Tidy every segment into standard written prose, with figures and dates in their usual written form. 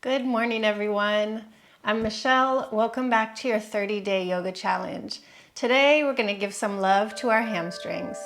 Good morning, everyone. I'm Michelle. Welcome back to your 30-day yoga challenge. Today, we're going to give some love to our hamstrings.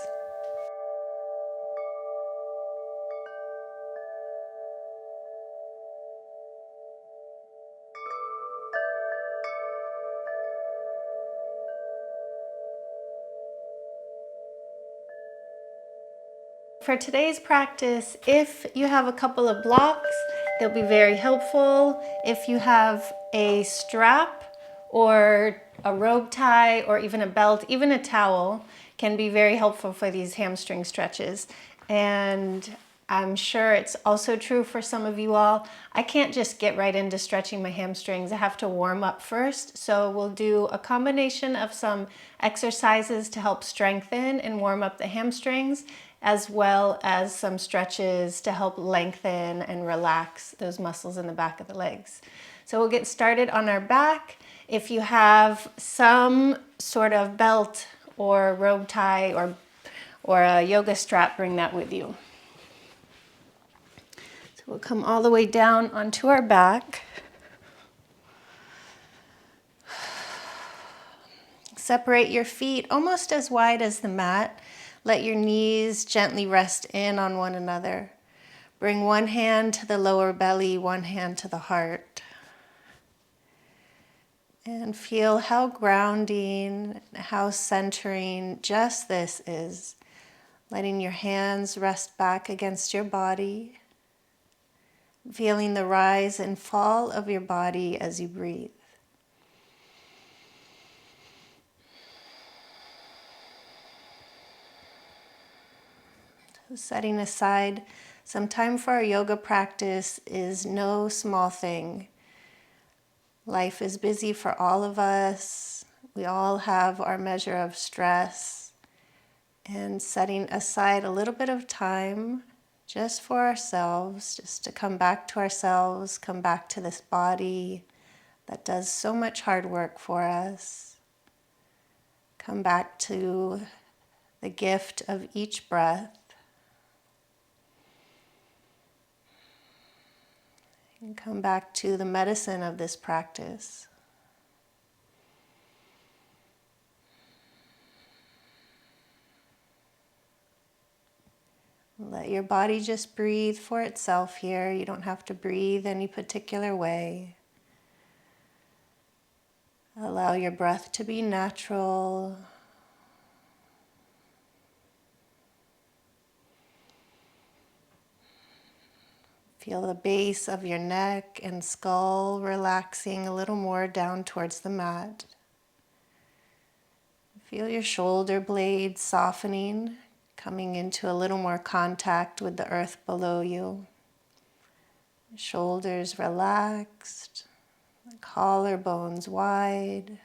For today's practice, if you have a couple of blocks, they'll be very helpful. If you have a strap or a rope tie or even a belt, even a towel can be very helpful for these hamstring stretches. And I'm sure it's also true for some of you all. I can't just get right into stretching my hamstrings. I have to warm up first. So we'll do a combination of some exercises to help strengthen and warm up the hamstrings, as well as some stretches to help lengthen and relax those muscles in the back of the legs. So we'll get started on our back. If you have some sort of belt or rope tie or a yoga strap, bring that with you. So we'll come all the way down onto our back. Separate your feet almost as wide as the mat. Let your knees gently rest in on one another. Bring one hand to the lower belly, one hand to the heart. And feel how grounding, how centering just this is. Letting your hands rest back against your body. Feeling the rise and fall of your body as you breathe. Setting aside some time for our yoga practice is no small thing. Life is busy for all of us. We all have our measure of stress. And setting aside a little bit of time just for ourselves, just to come back to ourselves, come back to this body that does so much hard work for us. Come back to the gift of each breath. And come back to the medicine of this practice. Let your body just breathe for itself here. You don't have to breathe any particular way. Allow your breath to be natural. Feel the base of your neck and skull relaxing a little more down towards the mat. Feel your shoulder blades softening, coming into a little more contact with the earth below you. Shoulders relaxed, collarbones wide.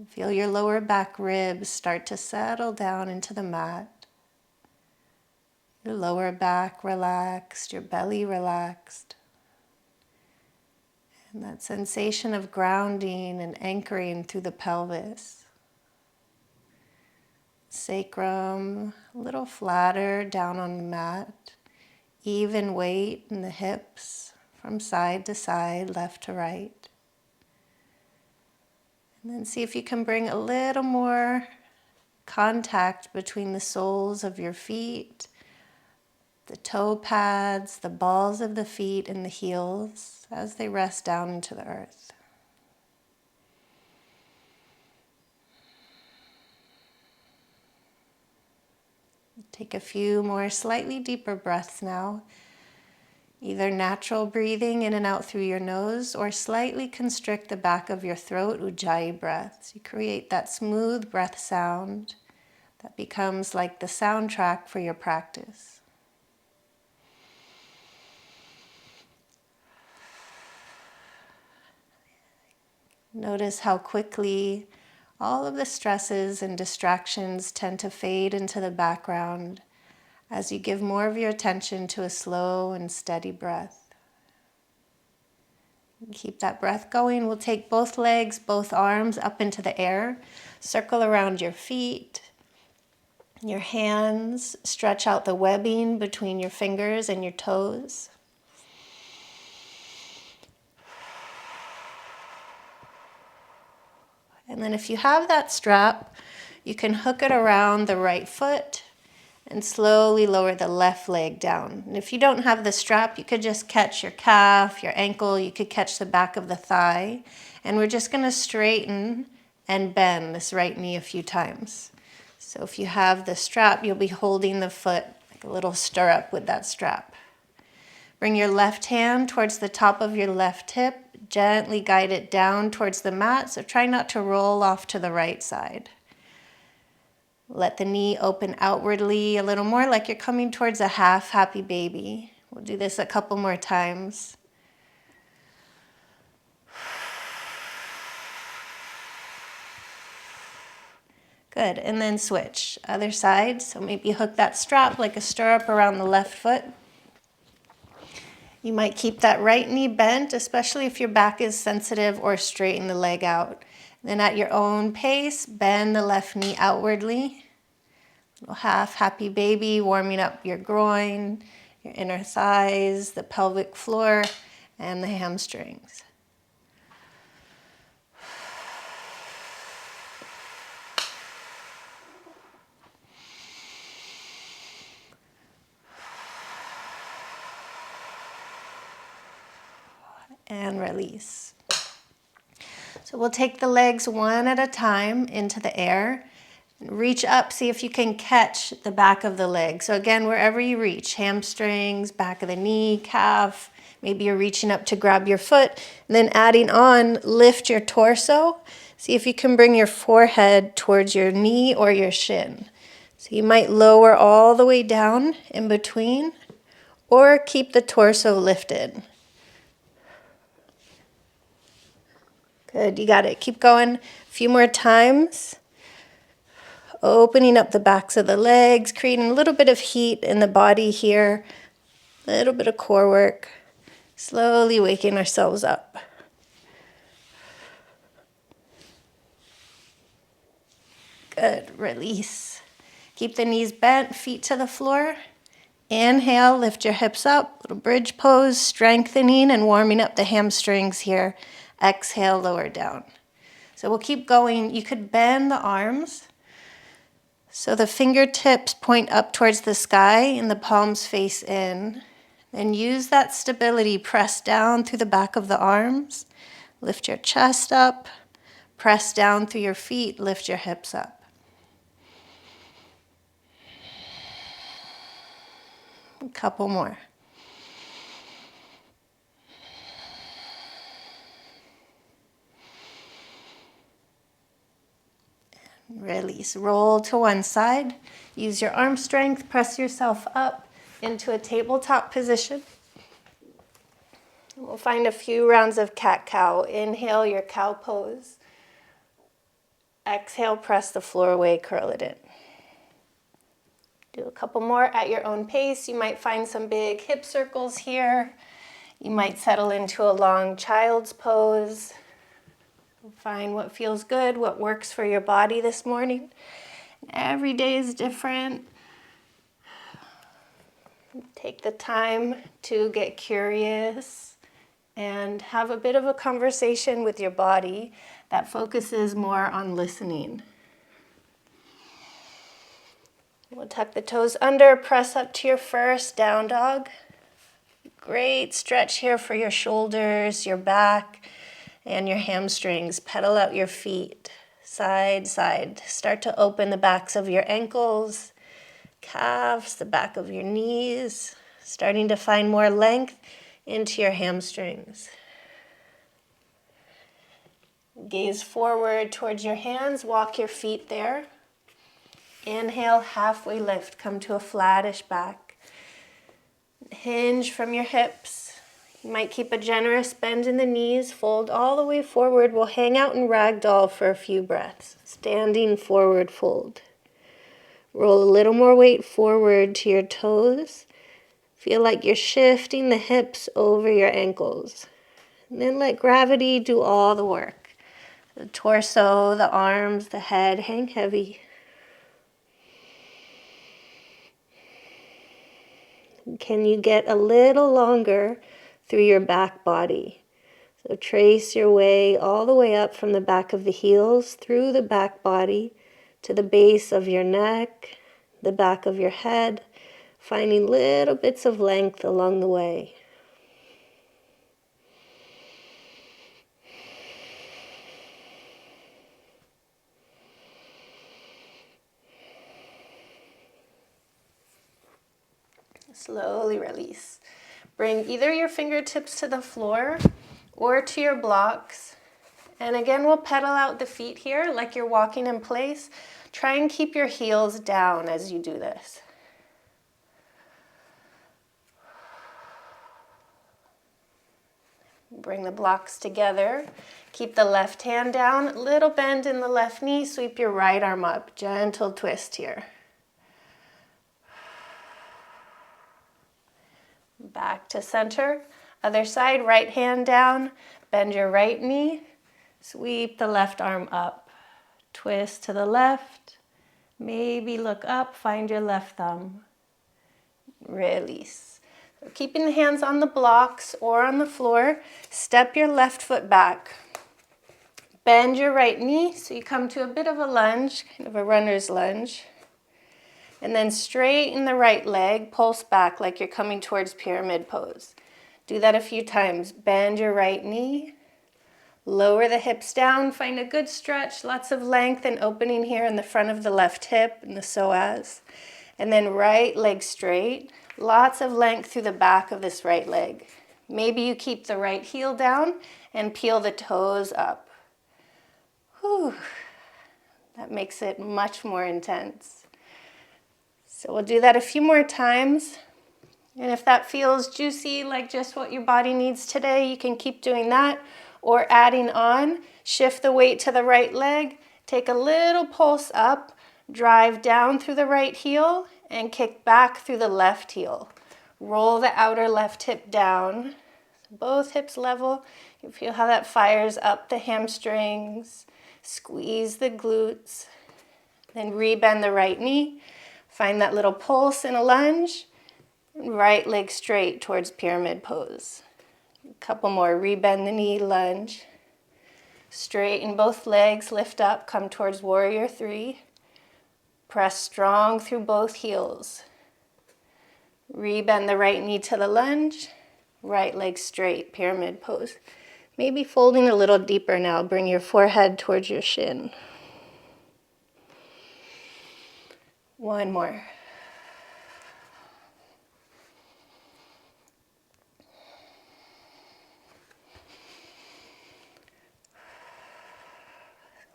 Feel your lower back ribs start to settle down into the mat. Your lower back relaxed, your belly relaxed. And that sensation of grounding and anchoring through the pelvis. Sacrum a little flatter down on the mat. Even weight in the hips from side to side, left to right. And then see if you can bring a little more contact between the soles of your feet, the toe pads, the balls of the feet, and the heels as they rest down into the earth. Take a few more slightly deeper breaths now. Either natural breathing in and out through your nose or slightly constrict the back of your throat, ujjayi breaths. You create that smooth breath sound that becomes like the soundtrack for your practice. Notice how quickly all of the stresses and distractions tend to fade into the background as you give more of your attention to a slow and steady breath. Keep that breath going. We'll take both legs, both arms up into the air. Circle around your feet. Your hands, stretch out the webbing between your fingers and your toes. And then if you have that strap, you can hook it around the right foot and slowly lower the left leg down. And if you don't have the strap, you could just catch your calf, your ankle, you could catch the back of the thigh. And we're just gonna straighten and bend this right knee a few times. So if you have the strap, you'll be holding the foot like a little stirrup with that strap. Bring your left hand towards the top of your left hip, gently guide it down towards the mat, so try not to roll off to the right side. Let the knee open outwardly a little more, like you're coming towards a half happy baby. We'll do this a couple more times. Good, and then switch. Other side, so maybe hook that strap like a stirrup around the left foot. You might keep that right knee bent, especially if your back is sensitive, or straighten the leg out. Then at your own pace, bend the left knee outwardly. Little half happy baby, warming up your groin, your inner thighs, the pelvic floor, and the hamstrings. And release. So we'll take the legs one at a time into the air. Reach up, see if you can catch the back of the leg. So again, wherever you reach, hamstrings, back of the knee, calf, maybe you're reaching up to grab your foot, and then adding on, lift your torso. See if you can bring your forehead towards your knee or your shin. So you might lower all the way down in between, or keep the torso lifted. Good, you got it. Keep going. A few more times. Opening up the backs of the legs, creating a little bit of heat in the body here. A little bit of core work. Slowly waking ourselves up. Good, release. Keep the knees bent, feet to the floor. Inhale, lift your hips up, little bridge pose, strengthening and warming up the hamstrings here. Exhale, lower down. So we'll keep going. You could bend the arms so the fingertips point up towards the sky and the palms face in. And use that stability, press down through the back of the arms, lift your chest up, press down through your feet, lift your hips up. A couple more. Release, roll to one side. Use your arm strength, press yourself up into a tabletop position. We'll find a few rounds of cat-cow. Inhale your cow pose. Exhale, press the floor away, curl it in. Do a couple more at your own pace. You might find some big hip circles here. You might settle into a long child's pose. Find what feels good, what works for your body this morning. Every day is different. Take the time to get curious and have a bit of a conversation with your body that focuses more on listening. We'll tuck the toes under, press up to your first down dog. Great stretch here for your shoulders, your back, and your hamstrings. Pedal out your feet, side, side. Start to open the backs of your ankles, calves, the back of your knees. Starting to find more length into your hamstrings. Gaze forward towards your hands, walk your feet there. Inhale, halfway lift, come to a flattish back. Hinge from your hips. You might keep a generous bend in the knees, fold all the way forward. We'll hang out in ragdoll for a few breaths. Standing forward fold. Roll a little more weight forward to your toes. Feel like you're shifting the hips over your ankles. And then let gravity do all the work. The torso, the arms, the head hang heavy. Can you get a little longer through your back body? So trace your way all the way up from the back of the heels, through the back body, to the base of your neck, the back of your head, finding little bits of length along the way. Slowly release. Bring either your fingertips to the floor or to your blocks. And again, we'll pedal out the feet here like you're walking in place. Try and keep your heels down as you do this. Bring the blocks together. Keep the left hand down. Little bend in the left knee. Sweep your right arm up. Gentle twist here. Back to center. Other side, right hand down. Bend your right knee. Sweep the left arm up. Twist to the left. Maybe look up, find your left thumb. Release. So keeping the hands on the blocks or on the floor. Step your left foot back. Bend your right knee so you come to a bit of a lunge, kind of a runner's lunge. And then straighten the right leg, pulse back like you're coming towards pyramid pose. Do that a few times. Bend your right knee. Lower the hips down. Find a good stretch, lots of length and opening here in the front of the left hip and the psoas. And then right leg straight. Lots of length through the back of this right leg. Maybe you keep the right heel down and peel the toes up. Whew. That makes it much more intense. So we'll do that a few more times. And if that feels juicy, like just what your body needs today, you can keep doing that. Or adding on, shift the weight to the right leg, take a little pulse up, drive down through the right heel, and kick back through the left heel. Roll the outer left hip down, both hips level. You feel how that fires up the hamstrings, squeeze the glutes, then rebend the right knee. Find that little pulse in a lunge, and right leg straight towards pyramid pose. A couple more, rebend the knee, lunge. Straighten both legs, lift up, come towards warrior three. Press strong through both heels. Rebend the right knee to the lunge, right leg straight, pyramid pose. Maybe folding a little deeper now, bring your forehead towards your shin. One more.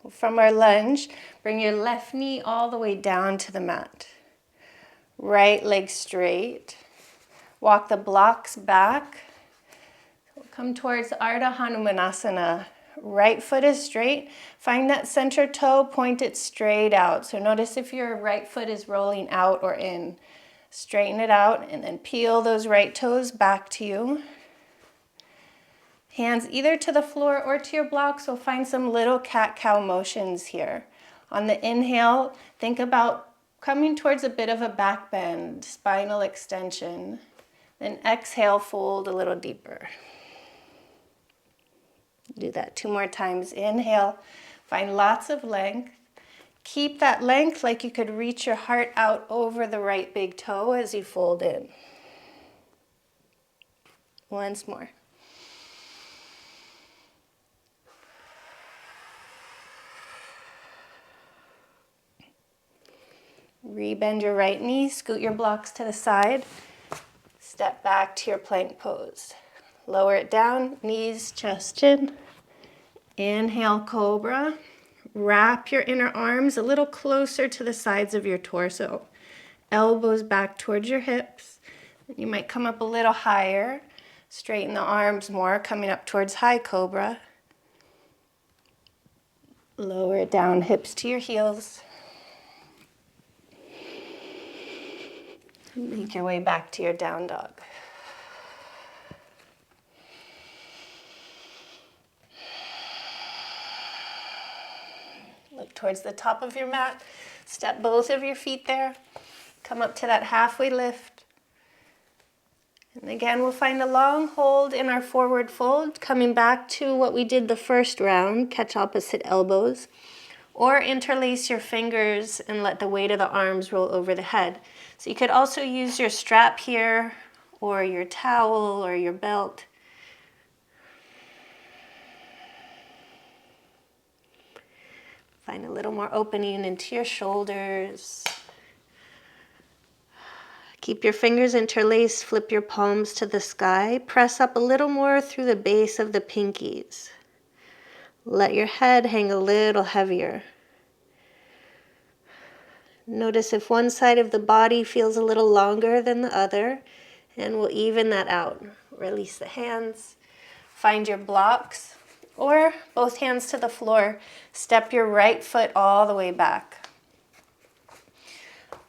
From our lunge, bring your left knee all the way down to the mat. Right leg straight. Walk the blocks back. Come towards Ardha Hanumanasana. Right foot is straight. Find that center toe, point it straight out. So notice if your right foot is rolling out or in. Straighten it out and then peel those right toes back to you. Hands either to the floor or to your blocks. So find some little cat-cow motions here. On the inhale, think about coming towards a bit of a back bend, spinal extension. Then exhale, fold a little deeper. Do that 2 more times. Inhale, find lots of length. Keep that length like you could reach your heart out over the right big toe as you fold in. Once more. Rebend your right knee, scoot your blocks to the side. Step back to your plank pose. Lower it down, knees, chest, chin. Inhale, cobra. Wrap your inner arms a little closer to the sides of your torso. Elbows back towards your hips. You might come up a little higher. Straighten the arms more, coming up towards high cobra. Lower it down, hips to your heels. Make your way back to your down dog. Look towards the top of your mat. Step both of your feet there. Come up to that halfway lift. And again, we'll find a long hold in our forward fold, coming back to what we did the first round, catch opposite elbows, or interlace your fingers and let the weight of the arms roll over the head. So you could also use your strap here, or your towel, or your belt. Find a little more opening into your shoulders. Keep your fingers interlaced, flip your palms to the sky. Press up a little more through the base of the pinkies. Let your head hang a little heavier. Notice if one side of the body feels a little longer than the other, and we'll even that out. Release the hands. Find your blocks, or both hands to the floor. Step your right foot all the way back.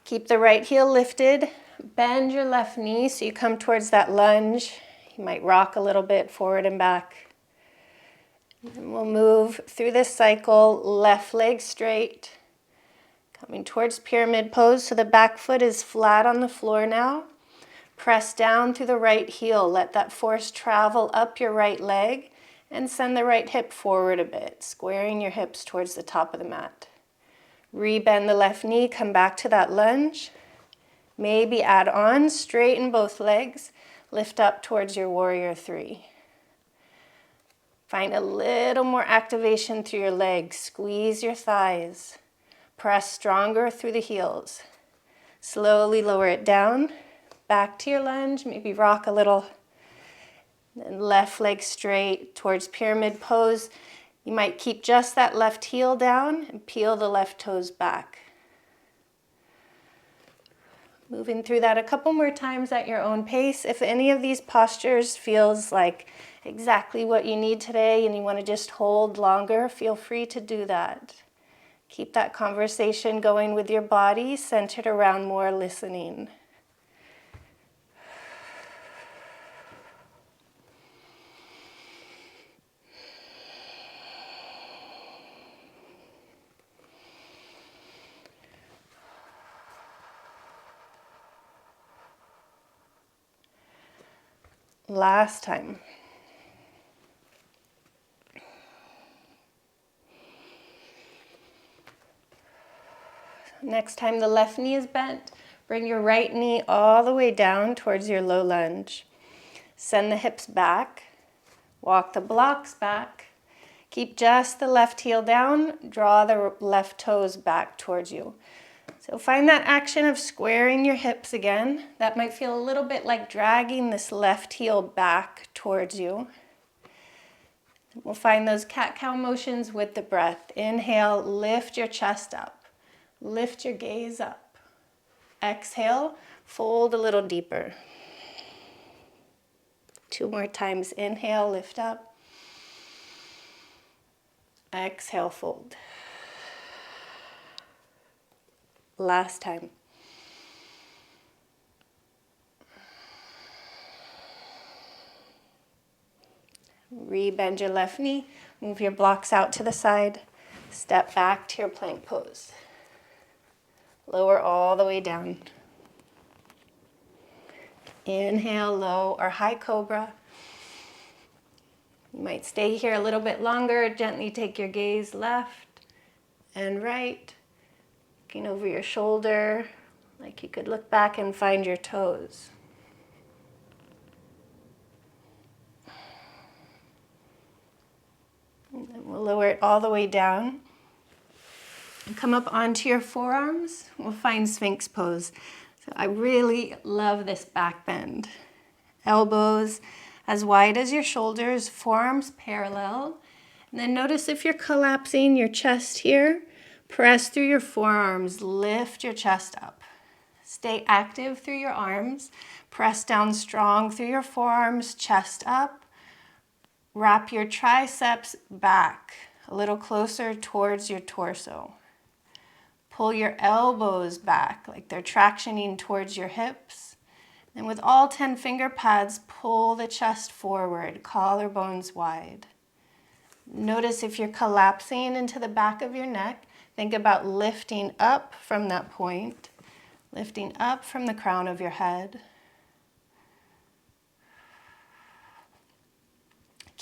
Keep the right heel lifted. Bend your left knee so you come towards that lunge. You might rock a little bit forward and back. And we'll move through this cycle, left leg straight, coming towards pyramid pose. So the back foot is flat on the floor now. Press down through the right heel. Let that force travel up your right leg and send the right hip forward a bit, squaring your hips towards the top of the mat. Rebend the left knee, come back to that lunge. Maybe add on, straighten both legs, lift up towards your warrior three. Find a little more activation through your legs. Squeeze your thighs. Press stronger through the heels. Slowly lower it down. Back to your lunge, maybe rock a little. Then left leg straight towards pyramid pose. You might keep just that left heel down and peel the left toes back. Moving through that a couple more times at your own pace. If any of these postures feels like exactly what you need today and you want to just hold longer, feel free to do that. Keep that conversation going with your body, centered around more listening. Last time. Next time the left knee is bent, bring your right knee all the way down towards your low lunge. Send the hips back, walk the blocks back. Keep just the left heel down, draw the left toes back towards you. So find that action of squaring your hips again. That might feel a little bit like dragging this left heel back towards you. We'll find those cat-cow motions with the breath. Inhale, lift your chest up. Lift your gaze up. Exhale, fold a little deeper. 2 more times. Inhale, lift up. Exhale, fold. Last time. Rebend your left knee. Move your blocks out to the side. Step back to your plank pose. Lower all the way down. Inhale, low or high cobra. You might stay here a little bit longer. Gently take your gaze left and right. Looking over your shoulder, like you could look back and find your toes. And then we'll lower it all the way down. And come up onto your forearms. We'll find Sphinx pose. So I really love this back bend. Elbows as wide as your shoulders, forearms parallel. And then notice if you're collapsing your chest here, press through your forearms, lift your chest up. Stay active through your arms. Press down strong through your forearms, chest up. Wrap your triceps back a little closer towards your torso. Pull your elbows back like they're tractioning towards your hips. And with all 10 finger pads, pull the chest forward, collarbones wide. Notice if you're collapsing into the back of your neck, think about lifting up from that point, lifting up from the crown of your head.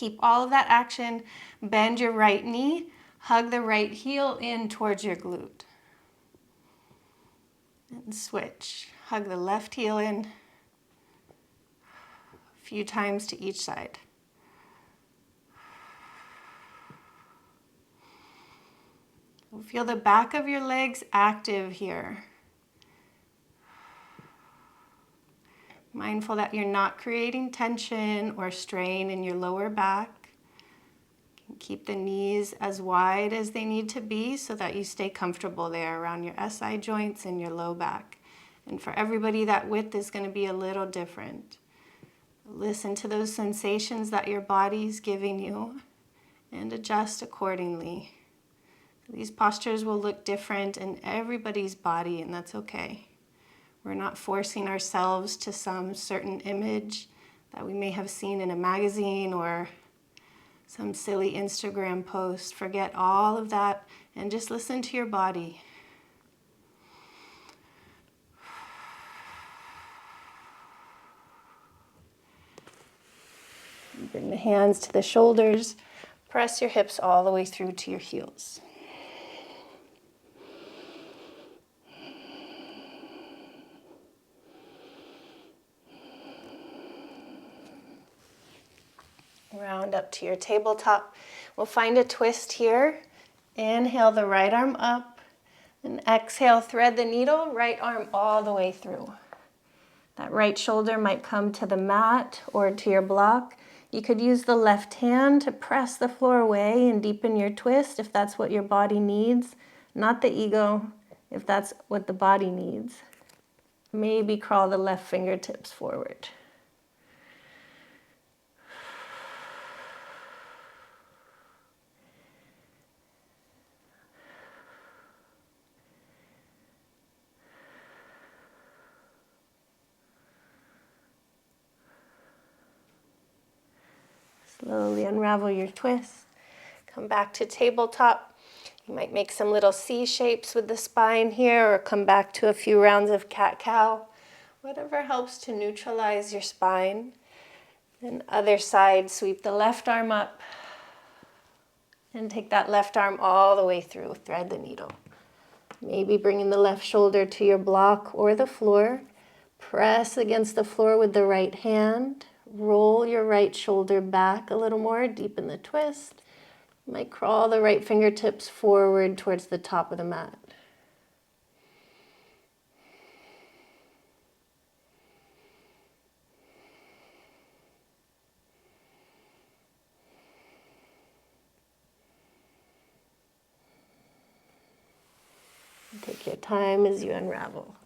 Keep all of that action. Bend your right knee. Hug the right heel in towards your glute. And switch. Hug the left heel in. A few times to each side. Feel the back of your legs active here. Mindful that you're not creating tension or strain in your lower back. Keep the knees as wide as they need to be so that you stay comfortable there around your SI joints and your low back. And for everybody, that width is going to be a little different. Listen to those sensations that your body's giving you and adjust accordingly. These postures will look different in everybody's body, and that's okay. We're not forcing ourselves to some certain image that we may have seen in a magazine or some silly Instagram post. Forget all of that and just listen to your body. Bring the hands to the shoulders. Press your hips all the way through to your heels. Round up to your tabletop. We'll find a twist here. Inhale the right arm up. And exhale, thread the needle, right arm all the way through. That right shoulder might come to the mat or to your block. You could use the left hand to press the floor away and deepen your twist if that's what your body needs, not the ego, if that's what the body needs. Maybe crawl the left fingertips forward. Slowly unravel your twist. Come back to tabletop. You might make some little C shapes with the spine here, or come back to a few rounds of cat-cow. Whatever helps to neutralize your spine. Then other side, sweep the left arm up. And take that left arm all the way through. Thread the needle. Maybe bringing the left shoulder to your block or the floor. Press against the floor with the right hand. Roll your right shoulder back a little more, deepen the twist. You might crawl the right fingertips forward towards the top of the mat. Take your time as you unravel.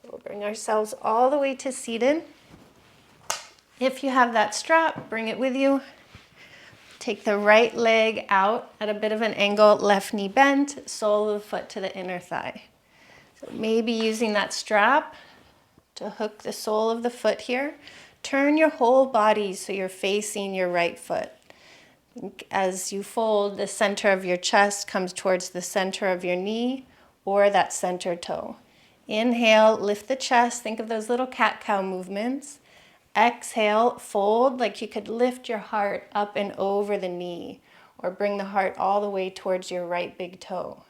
We'll bring ourselves all the way to seated. If you have that strap, bring it with you. Take the right leg out at a bit of an angle, left knee bent, sole of the foot to the inner thigh. So maybe using that strap to hook the sole of the foot here. Turn your whole body so you're facing your right foot. As you fold, the center of your chest comes towards the center of your knee or that center toe. Inhale, lift the chest. Think of those little cat-cow movements. Exhale, fold like you could lift your heart up and over the knee or bring the heart all the way towards your right big toe.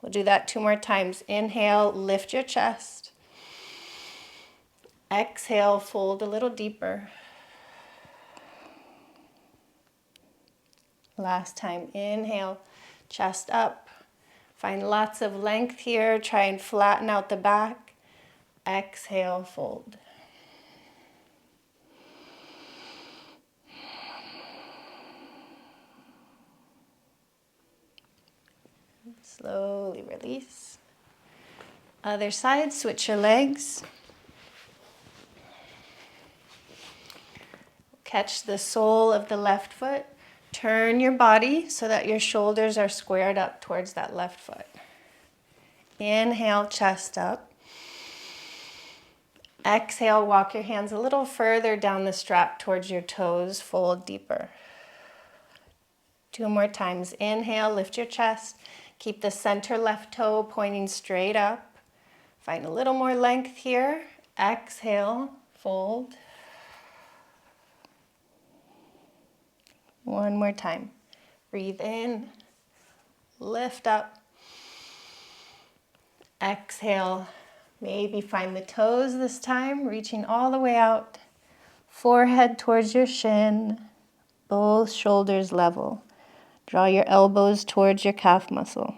We'll do that 2 more times. Inhale, lift your chest. Exhale, fold a little deeper. Last time, inhale, chest up. Find lots of length here. Try and flatten out the back. Exhale, fold. Slowly release. Other side, switch your legs. Catch the sole of the left foot. Turn your body so that your shoulders are squared up towards that left foot. Inhale, chest up. Exhale, walk your hands a little further down the strap towards your toes, fold deeper. 2 more times. Inhale, lift your chest. Keep the center left toe pointing straight up. Find a little more length here. Exhale, fold. One more time. Breathe in, lift up. Exhale. Maybe find the toes this time, reaching all the way out. Forehead towards your shin, both shoulders level. Draw your elbows towards your calf muscle.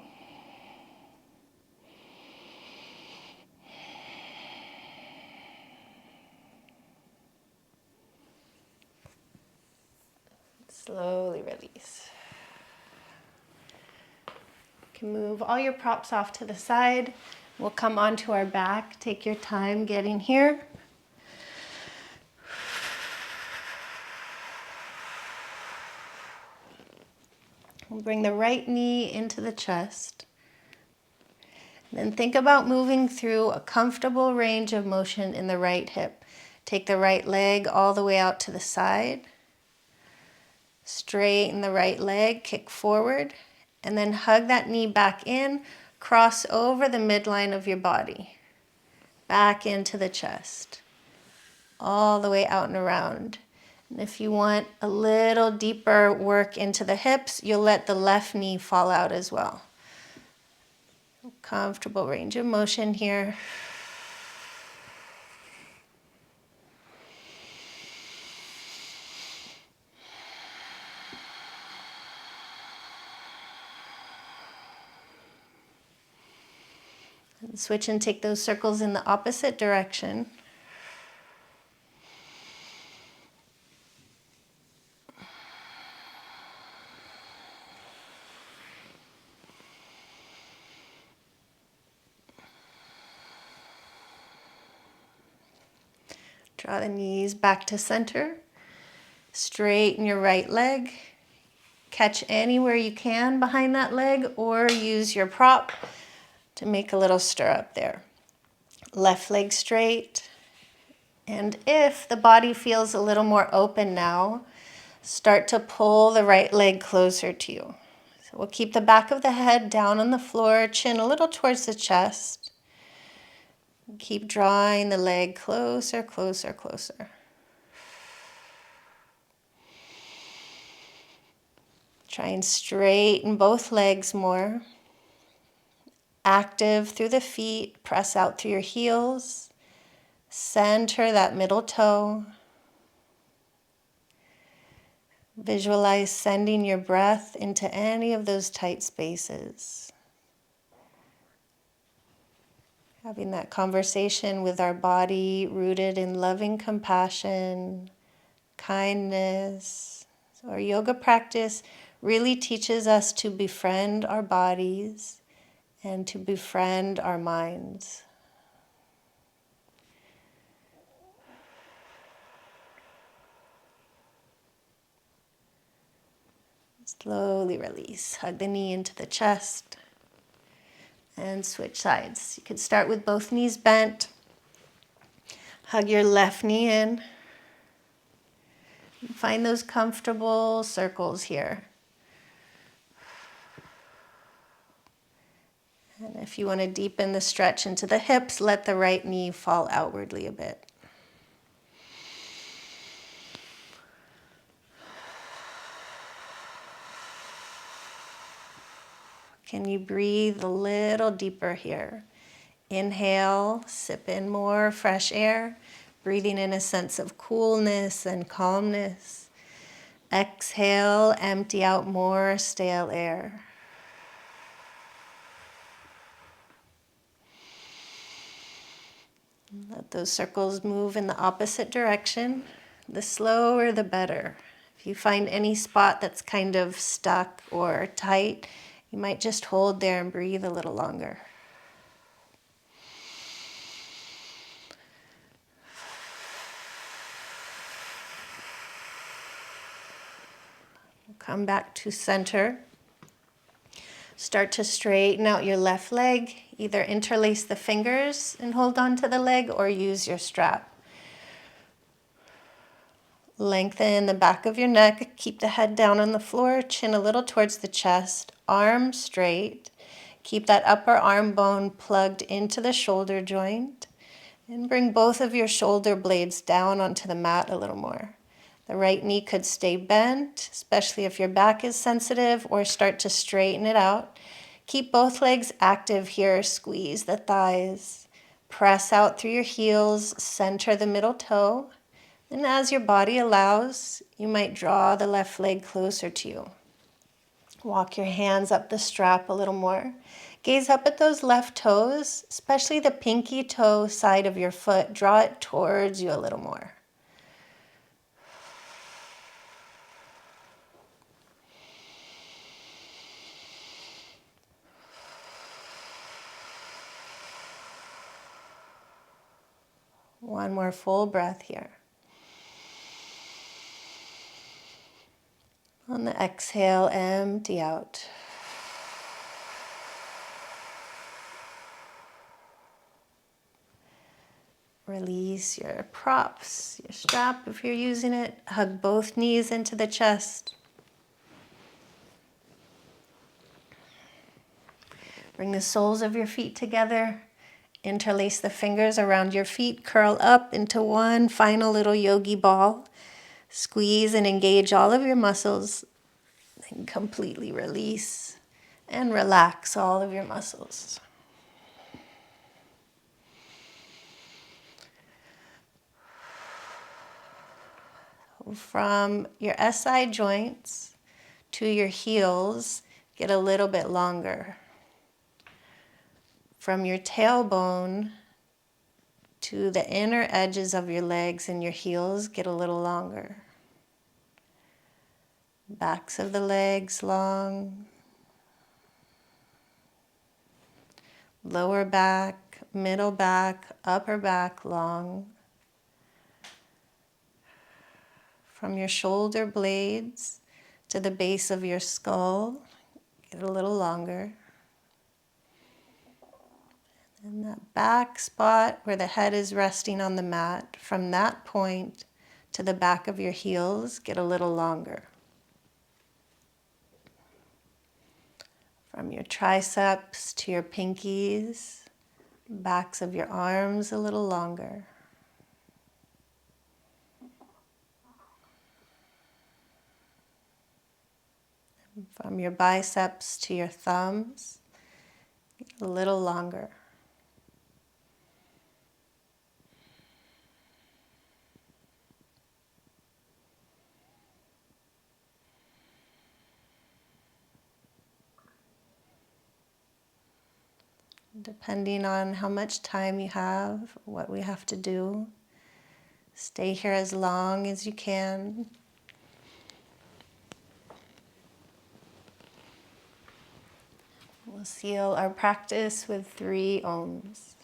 Slowly release. You can move all your props off to the side. We'll come onto our back. Take your time getting here. We'll bring the right knee into the chest. Then think about moving through a comfortable range of motion in the right hip. Take the right leg all the way out to the side. Straighten the right leg, kick forward, and then hug that knee back in, cross over the midline of your body, back into the chest, all the way out and around. And if you want a little deeper work into the hips, you'll let the left knee fall out as well. Comfortable range of motion here. And switch and take those circles in the opposite direction. Draw the knees back to center. Straighten your right leg. Catch anywhere you can behind that leg, or use your prop to make a little stirrup there. Left leg straight. And if the body feels a little more open now, start to pull the right leg closer to you. So we'll keep the back of the head down on the floor, chin a little towards the chest. Keep drawing the leg closer, closer, closer. Try and straighten both legs more. Active through the feet, press out through your heels. Center that middle toe. Visualize sending your breath into any of those tight spaces. Having that conversation with our body rooted in loving compassion, kindness. So our yoga practice really teaches us to befriend our bodies and to befriend our minds. Slowly release. Hug the knee into the chest. And switch sides. You could start with both knees bent. Hug your left knee in. Find those comfortable circles here. And if you want to deepen the stretch into the hips, let the right knee fall outwardly a bit. Can you breathe a little deeper here? Inhale, sip in more fresh air, breathing in a sense of coolness and calmness. Exhale, empty out more stale air. Let those circles move in the opposite direction. The slower, the better. If you find any spot that's kind of stuck or tight, you might just hold there and breathe a little longer. Come back to center. Start to straighten out your left leg. Either interlace the fingers and hold on to the leg or use your strap. Lengthen the back of your neck. Keep the head down on the floor, chin a little towards the chest, arms straight. Keep that upper arm bone plugged into the shoulder joint. And bring both of your shoulder blades down onto the mat a little more. The right knee could stay bent, especially if your back is sensitive, or start to straighten it out. Keep both legs active here. Squeeze the thighs. Press out through your heels, center the middle toe. And as your body allows, you might draw the left leg closer to you. Walk your hands up the strap a little more. Gaze up at those left toes, especially the pinky toe side of your foot. Draw it towards you a little more. One more full breath here. On the exhale, empty out. Release your props, your strap if you're using it. Hug both knees into the chest. Bring the soles of your feet together. Interlace the fingers around your feet. Curl up into one final little yogi ball. Squeeze and engage all of your muscles. Then completely release and relax all of your muscles. From your SI joints to your heels, get a little bit longer. From your tailbone to the inner edges of your legs and your heels, get a little longer. Backs of the legs long. Lower back, middle back, upper back long. From your shoulder blades to the base of your skull, get a little longer. And that back spot where the head is resting on the mat, from that point to the back of your heels, get a little longer. From your triceps to your pinkies, backs of your arms a little longer. From your biceps to your thumbs, a little longer. Depending on how much time you have, what we have to do, stay here as long as you can. We'll seal our practice with 3 ohms.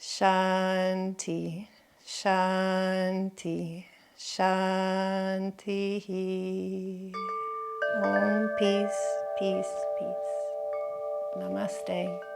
Shanti, Shanti, Shanti. Om, peace, peace, peace. Namaste.